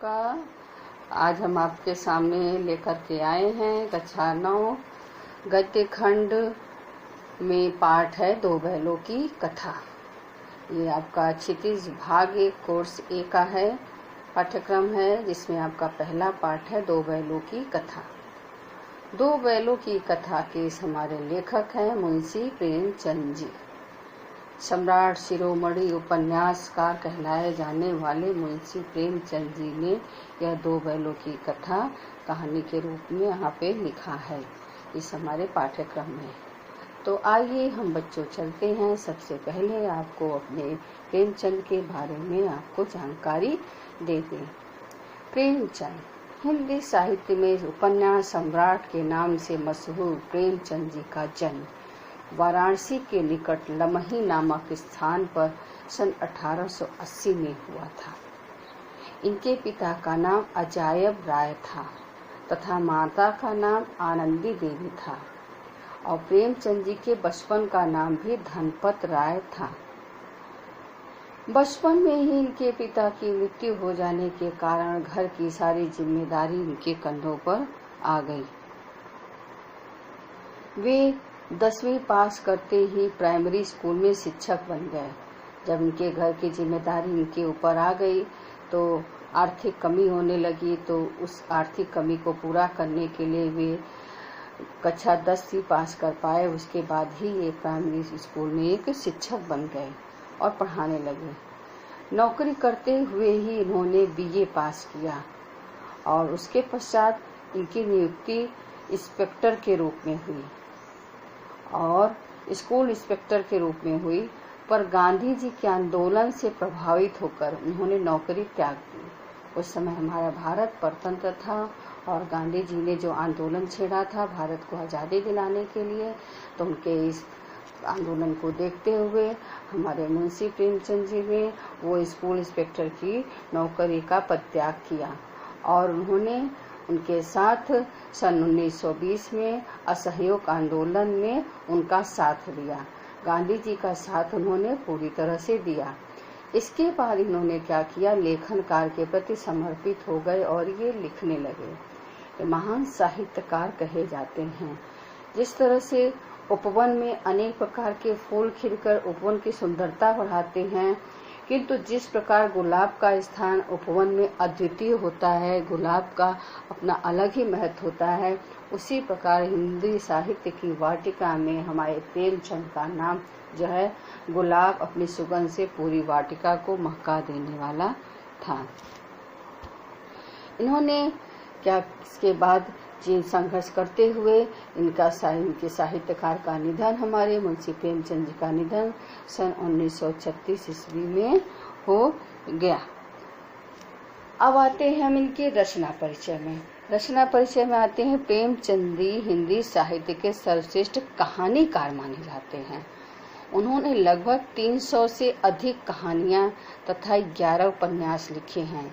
आपका। आज हम आपके सामने लेकर के आए हैं कक्षा 9 गद्य खंड में पाठ है दो बैलों की कथा। ये आपका क्षितिज भाग एक कोर्स ए का है पाठ्यक्रम है, जिसमें आपका पहला पाठ है दो बैलों की कथा। दो बैलों की कथा के हमारे लेखक हैं मुंशी प्रेमचंद जी। सम्राट शिरोमणि उपन्यासकार कहलाए जाने वाले मुंशी प्रेमचंद जी ने यह दो बैलों की कथा कहानी के रूप में यहाँ पे लिखा है इस हमारे पाठ्यक्रम में। तो आइए हम बच्चों चलते हैं। सबसे पहले आपको अपने प्रेमचंद के बारे में आपको जानकारी दे दें। प्रेमचंद हिंदी साहित्य में उपन्यास सम्राट के नाम से मशहूर प्रेमचंद जी का जन्म वाराणसी के निकट लमही नामक स्थान पर सन 1880 में हुआ था। इनके पिता का नाम अजायब राय था तथा माता का नाम आनंदी देवी था और प्रेमचंद जी के बचपन का नाम भी धनपत राय था। बचपन में ही इनके पिता की मृत्यु हो जाने के कारण घर की सारी जिम्मेदारी इनके कंधों पर आ गई। वे 10वीं पास करते ही प्राइमरी स्कूल में शिक्षक बन गए। जब इनके घर की जिम्मेदारी इनके ऊपर आ गई तो आर्थिक कमी होने लगी, तो उस आर्थिक कमी को पूरा करने के लिए वे कक्षा 10 ही पास कर पाए। उसके बाद ही ये प्राइमरी स्कूल में एक शिक्षक बन गए और पढ़ाने लगे। नौकरी करते हुए ही इन्होंने बीए पास किया और उसके पश्चात इनकी नियुक्ति इंस्पेक्टर के रूप में हुई और स्कूल इंस्पेक्टर के रूप में हुई। पर गांधी जी के आंदोलन से प्रभावित होकर उन्होंने नौकरी त्याग दी। उस समय हमारा भारत परतंत्र था और गांधी जी ने जो आंदोलन छेड़ा था भारत को आज़ादी दिलाने के लिए, तो उनके इस आंदोलन को देखते हुए हमारे मुंशी प्रेमचंद जी ने वो स्कूल इंस्पेक्टर की नौकरी का परित्याग किया और उन्होंने उनके साथ सन 1920 में असहयोग आंदोलन में उनका साथ दिया। गांधी जी का साथ उन्होंने पूरी तरह से दिया। इसके बाद इन्होंने क्या किया, लेखन कार्य के प्रति समर्पित हो गए और ये लिखने लगे। ये महान साहित्यकार कहे जाते हैं। जिस तरह से उपवन में अनेक प्रकार के फूल खिलकर उपवन की सुंदरता बढ़ाते हैं, किंतु जिस प्रकार गुलाब का स्थान उपवन में अद्वितीय होता है, गुलाब का अपना अलग ही महत्व होता है, उसी प्रकार हिंदी साहित्य की वाटिका में हमारे प्रेमचंद का नाम जो है गुलाब अपनी सुगंध से पूरी वाटिका को महका देने वाला था। इन्होंने क्या इसके बाद जी संघर्ष करते हुए इनके साहित्यकार का निधन, हमारे मुंशी प्रेमचंद जी का निधन सन 1936 ईस्वी में हो गया। अब आते हैं हम इनके रचना परिचय में। रचना परिचय में आते हैं प्रेमचंद जी हिंदी साहित्य के सर्वश्रेष्ठ कहानीकार माने जाते हैं। उन्होंने लगभग 300 से अधिक कहानियां तथा 11 उपन्यास लिखे हैं।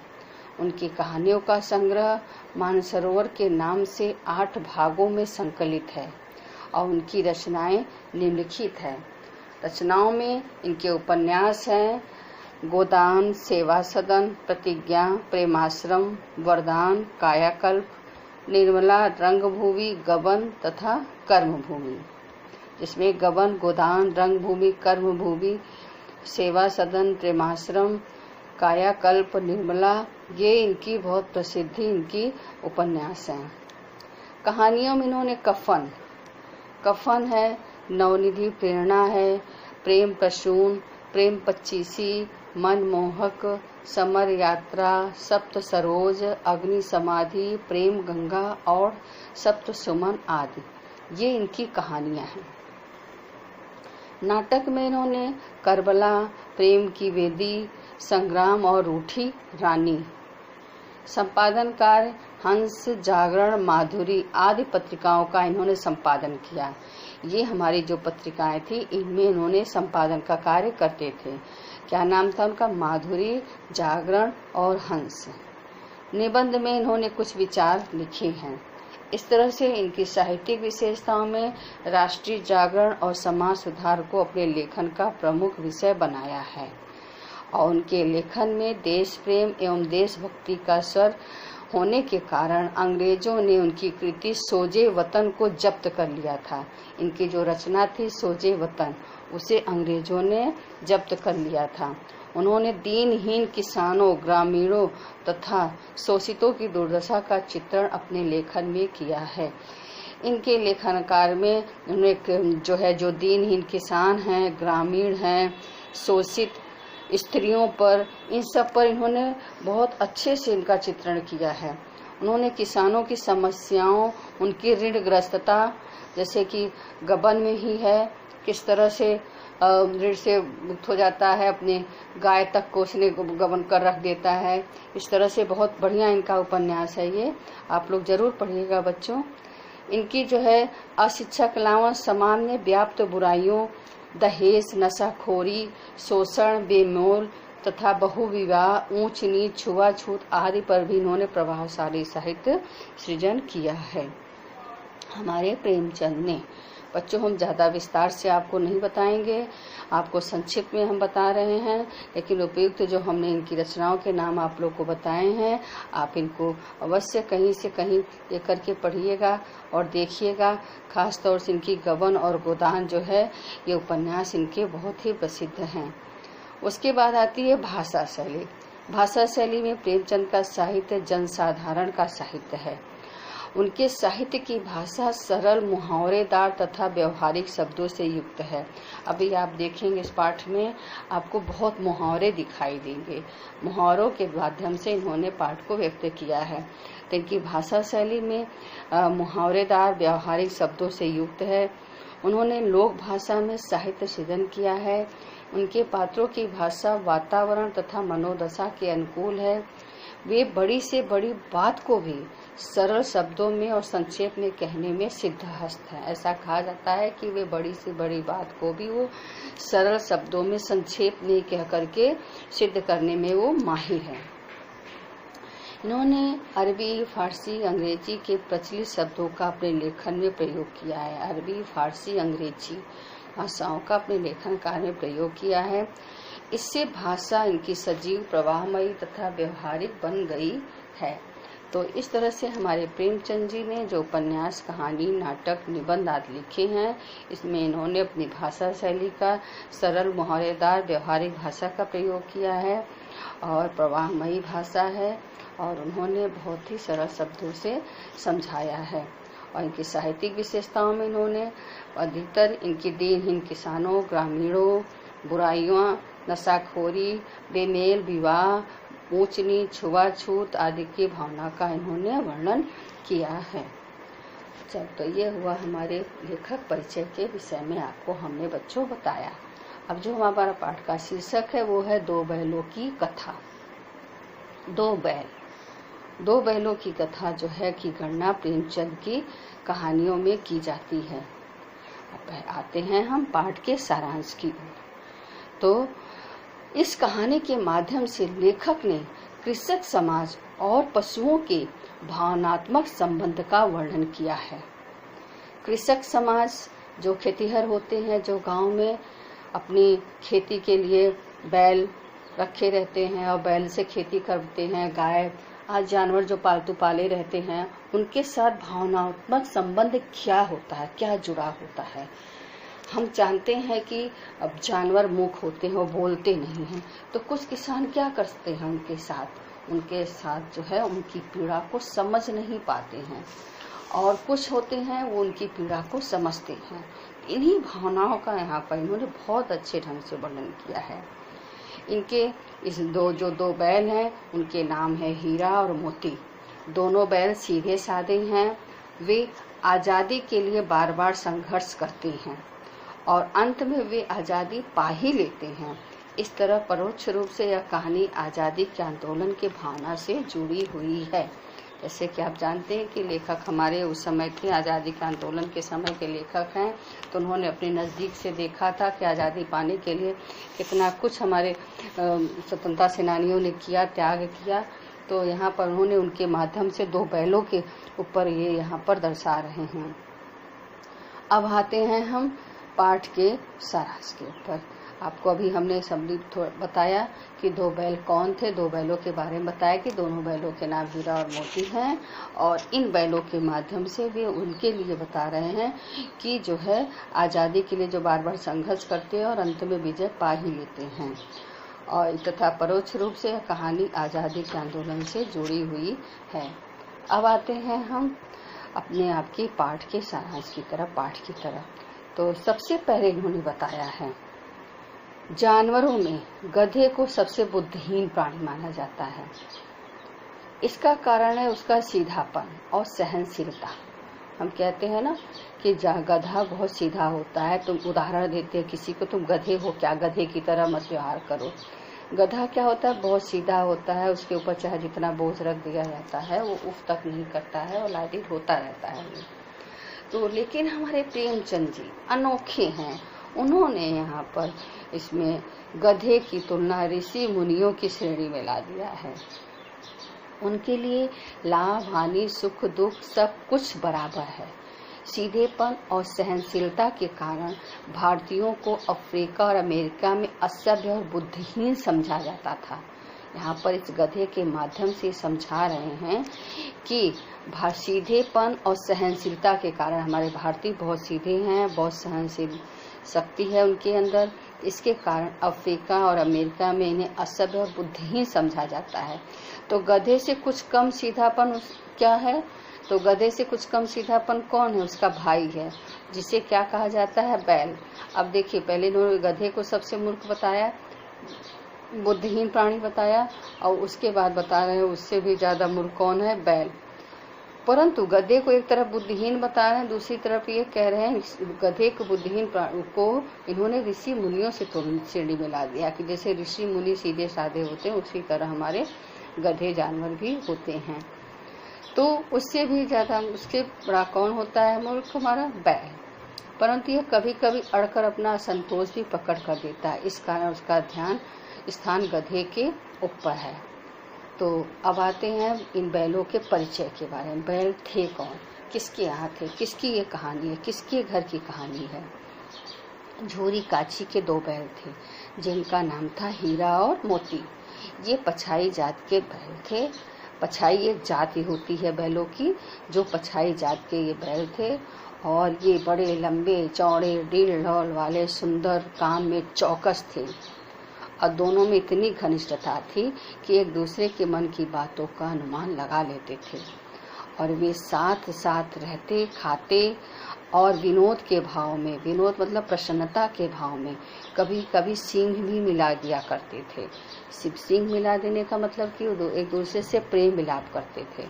उनकी कहानियों का संग्रह मानसरोवर के नाम से 8 भागों में संकलित है और उनकी रचनाएं निम्नलिखित है। रचनाओं में इनके उपन्यास हैं गोदान, सेवा सदन, प्रतिज्ञा, प्रेमाश्रम, वरदान, कायाकल्प, निर्मला, रंगभूमि, गबन तथा कर्मभूमि। जिसमें गबन, गोदान, रंगभूमि, कर्मभूमि, सेवा सदन, प्रेमाश्रम, कायाकल्प, निर्मला, ये इनकी बहुत प्रसिद्धि इनकी उपन्यास हैं। कहानियों में इन्होंने कफन है, नवनिधि प्रेरणा है, प्रेम प्रसून, प्रेम पच्चीसी, मनमोहक, समर यात्रा, सप्त सरोज, अग्नि समाधि, प्रेम गंगा और सप्त सुमन आदि ये इनकी कहानियां हैं। नाटक में इन्होंने करबला, प्रेम की वेदी, संग्राम और रूठी रानी। संपादन कार्य हंस, जागरण, माधुरी आदि पत्रिकाओं का इन्होंने संपादन किया। ये हमारी जो पत्रिकाएं थी इनमें इन्होंने संपादन का कार्य करते थे। क्या नाम था उनका? माधुरी, जागरण और हंस। निबंध में इन्होंने कुछ विचार लिखे हैं। इस तरह से इनकी साहित्यिक विशेषताओं में राष्ट्रीय जागरण और समाज सुधार को अपने लेखन का प्रमुख विषय बनाया है और उनके लेखन में देश प्रेम एवं देशभक्ति का स्वर होने के कारण अंग्रेजों ने उनकी कृति सोजे वतन को जब्त कर लिया था। इनकी जो रचना थी सोजे वतन, उसे अंग्रेजों ने जब्त कर लिया था। उन्होंने दीनहीन किसानों, ग्रामीणों तथा शोषितों की दुर्दशा का चित्रण अपने लेखन में किया है। इनके लेखनकार में उन्हें जो दीनहीन किसान हैं, ग्रामीण हैं, शोषित स्त्रियों पर, इन सब पर इन्होंने बहुत अच्छे से इनका चित्रण किया है। उन्होंने किसानों की समस्याओं, उनकी ऋणग्रस्तता, जैसे कि गबन में ही है, किस तरह से ऋण से मुक्त हो जाता है, अपने गाय तक को उसने गबन कर रख देता है। इस तरह से बहुत बढ़िया इनका उपन्यास है ये, आप लोग जरूर पढ़िएगा बच्चों। इनकी जो है अशिक्षा कलावां समाज में व्याप्त बुराइयों, दहेज, नशाखोरी, शोषण, बेमोल तथा बहुविवाह, ऊंच नीच, छुआछूत आदि पर भी इन्होंने प्रभावशाली साहित्य सृजन किया है हमारे प्रेमचंद ने। बच्चों, हम ज़्यादा विस्तार से आपको नहीं बताएंगे, आपको संक्षिप्त में हम बता रहे हैं, लेकिन उपयुक्त जो हमने इनकी रचनाओं के नाम आप लोग को बताए हैं, आप इनको अवश्य कहीं से कहीं ये करके पढ़िएगा और देखिएगा। खास तौर से इनकी गबन और गोदान जो है, ये उपन्यास इनके बहुत ही प्रसिद्ध हैं। उसके बाद आती है भाषा शैली। भाषा शैली में प्रेमचंद का साहित्य जनसाधारण का साहित्य है। उनके साहित्य की भाषा सरल, मुहावरेदार तथा व्यवहारिक शब्दों से युक्त है। अभी आप देखेंगे इस पाठ में आपको बहुत मुहावरे दिखाई देंगे। मुहावरों के माध्यम से इन्होंने पाठ को व्यक्त किया है। तो इनकी भाषा शैली में मुहावरेदार, व्यवहारिक शब्दों से युक्त है। उन्होंने लोक भाषा में साहित्य सृजन किया है। उनके पात्रों की भाषा वातावरण तथा मनोदशा के अनुकूल है। वे बड़ी से बड़ी बात को भी सरल शब्दों में और संक्षेप में कहने में सिद्धहस्त है। ऐसा कहा जाता है कि वे बड़ी से बड़ी बात को भी वो सरल शब्दों में संक्षेप में कह करके सिद्ध करने में वो माहिर है। इन्होंने अरबी, फारसी, अंग्रेजी के प्रचलित शब्दों का अपने लेखन में प्रयोग किया है। अरबी, फारसी, अंग्रेजी भाषाओं का अपने लेखन कार्य में प्रयोग किया है। इससे भाषा इनकी सजीव, प्रवाहमयी तथा व्यवहारिक बन गई है। तो इस तरह से हमारे प्रेमचंद जी ने जो उपन्यास, कहानी, नाटक, निबंध आदि लिखे हैं, इसमें इन्होंने अपनी भाषा शैली का सरल, मुहावरेदार, व्यवहारिक भाषा का प्रयोग किया है और प्रवाहमयी भाषा है, और उन्होंने बहुत ही सरल शब्दों से समझाया है। और इनकी साहित्यिक विशेषताओं में इन्होंने अधिकतर इनकी दीनहीन किसानों, ग्रामीणों, बुराइयों, नशाखोरी, बेमेल विवाह, ऊंच नीच, छुआछूत आदि की भावना का इन्होंने वर्णन किया है। चल, तो ये हुआ हमारे लेखक परिचय के विषय में आपको हमने बच्चों बताया। अब जो हमारा पाठ का शीर्षक है वो है दो बैलों की कथा। दो बैलों की कथा जो है की गणना प्रेमचंद की कहानियों में की जाती है। अब आते हैं हम पाठ के सारांश की ओर। तो इस कहानी के माध्यम से लेखक ने कृषक समाज और पशुओं के भावनात्मक संबंध का वर्णन किया है। कृषक समाज जो खेतीहर होते हैं, जो गांव में अपनी खेती के लिए बैल रखे रहते हैं और बैल से खेती करते हैं, गाय आज जानवर जो पालतू पाले रहते हैं, उनके साथ भावनात्मक संबंध क्या होता है, क्या जुड़ा होता है। हम जानते हैं कि अब जानवर मूक होते हैं, वो बोलते नहीं हैं, तो कुछ किसान क्या करते हैं उनके साथ जो है उनकी पीड़ा को समझ नहीं पाते हैं, और कुछ होते हैं वो उनकी पीड़ा को समझते हैं। इन्हीं भावनाओं का यहाँ पर इन्होंने बहुत अच्छे ढंग से वर्णन किया है। इनके इस दो बैल हैं, उनके नाम है हीरा और मोती। दोनों बैल सीधे साधे हैं। वे आज़ादी के लिए बार बार संघर्ष करते हैं और अंत में वे आज़ादी पा ही लेते हैं। इस तरह परोक्ष रूप से यह कहानी आज़ादी के आंदोलन की भावना से जुड़ी हुई है। जैसे कि आप जानते हैं कि लेखक हमारे उस समय के आज़ादी के आंदोलन के समय के लेखक हैं, तो उन्होंने अपने नज़दीक से देखा था कि आज़ादी पाने के लिए कितना कुछ हमारे स्वतंत्रता सेनानियों ने किया, त्याग किया। तो यहाँ पर उन्होंने उनके माध्यम से दो बैलों के ऊपर ये यहाँ पर दर्शा रहे हैं। अब आते हैं हम पाठ के सारांश के ऊपर। आपको अभी हमने सम्मिलित बताया कि 2 बैल कौन थे, 2 बैलों के बारे में बताया कि दोनों बैलों के नाम हीरा और मोती हैं, और इन बैलों के माध्यम से वे उनके लिए बता रहे हैं कि जो है आज़ादी के लिए जो बार बार संघर्ष करते हैं और अंत में विजय पा ही लेते हैं। और तथा परोक्ष रूप से यह कहानी आज़ादी के आंदोलन से जुड़ी हुई है। अब आते हैं हम अपने आप की पाठ के सारांश की तरफ। तो सबसे पहले इन्होंने बताया है जानवरों में गधे को सबसे बुद्धिहीन प्राणी माना जाता है। इसका कारण है उसका सीधापन और सहनशीलता। हम कहते हैं ना कि गधा बहुत सीधा होता है, तुम उदाहरण देते हैं किसी को, तुम गधे हो क्या, गधे की तरह मत व्यवहार करो। गधा क्या होता है, बहुत सीधा होता है, उसके ऊपर चाहे जितना बोझ रख दिया जाता है वो उफ तक नहीं करता है और लाइट होता रहता है। तो लेकिन हमारे प्रेमचंद जी अनोखे हैं, उन्होंने यहाँ पर इसमें गधे की तुलना ऋषि मुनियों की श्रेणी में ला दिया है। उनके लिए लाभ हानि सुख दुख सब कुछ बराबर है। सीधेपन और सहनशीलता के कारण भारतीयों को अफ्रीका और अमेरिका में असभ्य और बुद्धिहीन समझा जाता था। यहाँ पर इस गधे के माध्यम से समझा रहे हैं कि सीधेपन और सहनशीलता के कारण हमारे भारतीय बहुत सीधे हैं, बहुत सहनशील शक्ति है उनके अंदर। इसके कारण अफ्रीका और अमेरिका में इन्हें असभ्य और बुद्धिहीन समझा जाता है। तो गधे से कुछ कम सीधापन क्या है, तो गधे से कुछ कम सीधापन कौन है, उसका भाई है, जिसे क्या कहा जाता है, बैल। अब देखिए, पहले इन्होंने गधे को सबसे मूर्ख बताया, बुद्धिहीन प्राणी बताया, और उसके बाद बता रहे हैं उससे भी ज्यादा मूर्ख कौन है, बैल। परंतु गधे को एक तरफ बुद्धिहीन बता रहे हैं, दूसरी तरफ ये कह रहे हैं गधे को बुद्धिहीन प्राणी को इन्होंने ऋषि मुनियों से श्रेणी में ला दिया कि जैसे ऋषि मुनि सीधे साधे होते हैं उसी तरह हमारे गधे जानवर भी होते हैं। तो उससे भी ज्यादा उसके बड़ा कौन होता है मूर्ख, हमारा बैल। परंतु यह कभी कभी अड़कर अपना असंतोष भी पकड़ कर देता है, इस कारण उसका ध्यान स्थान गधे के ऊपर है। तो अब आते हैं इन बैलों के परिचय के बारे में। बैल थे कौन, किसके यहाँ थे, किसकी ये कहानी है, किसके घर की कहानी है। झूरी काछी के 2 बैल थे जिनका नाम था हीरा और मोती। ये पछाई जात के बैल थे। पछाई एक जाति होती है बैलों की, जो पछाई जात के ये बैल थे, और ये बड़े लंबे चौड़े डील ढोल वाले सुंदर, काम में चौकस थे, और दोनों में इतनी घनिष्ठता थी कि एक दूसरे के मन की बातों का अनुमान लगा लेते थे, और वे साथ साथ रहते, खाते और विनोद के भाव में, विनोद मतलब प्रसन्नता के भाव में, कभी कभी सींग भी मिला दिया करते थे। सींग मिला देने का मतलब कि एक दूसरे से प्रेम मिलाप करते थे,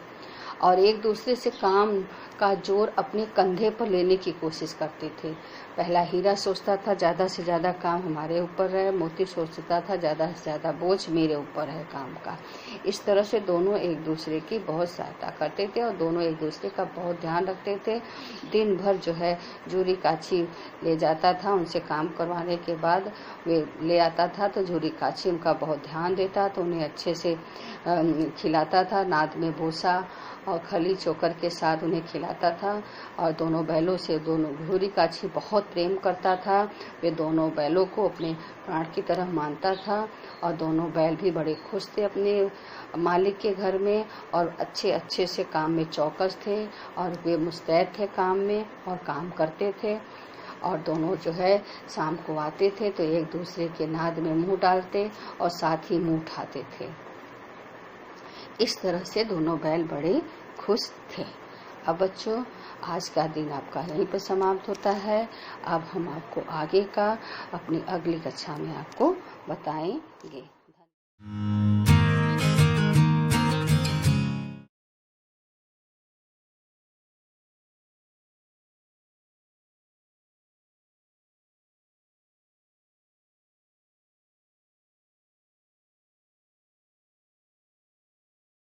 और एक दूसरे से काम का जोर अपने कंधे पर लेने की कोशिश करते थे। पहला हीरा सोचता था ज्यादा से ज्यादा काम हमारे ऊपर है, मोती सोचता था ज्यादा से ज्यादा बोझ मेरे ऊपर है काम का। इस तरह से दोनों एक दूसरे की बहुत सहायता करते थे और दोनों एक दूसरे का बहुत ध्यान रखते थे। दिन भर जो है झूरी काछी ले जाता था, उनसे काम करवाने के बाद वे ले आता था तो झूरी काछी उनका बहुत ध्यान देता, तो उन्हें अच्छे से खिलाता था, नाद में भूसा और खली चोकर के साथ उन्हें खिलाता था। और दोनों बैलों से दोनों झूरी काछी बहुत प्रेम करता था। वे दोनों बैलों को अपने प्राण की तरह मानता था, और दोनों बैल भी बड़े खुश थे अपने मालिक के घर में, और अच्छे से काम में चौकस थे, और वे मुस्तैद थे काम में और काम करते थे। और दोनों जो है शाम को आते थे तो एक दूसरे के नाद में मुंह डालते और साथ ही मुंह उठाते थे। इस तरह से दोनों बैल बड़े खुश थे। अब बच्चों, आज का दिन आपका यहीं पर समाप्त होता है। अब हम आपको आगे का अपनी अगली कक्षा में आपको बताएंगे।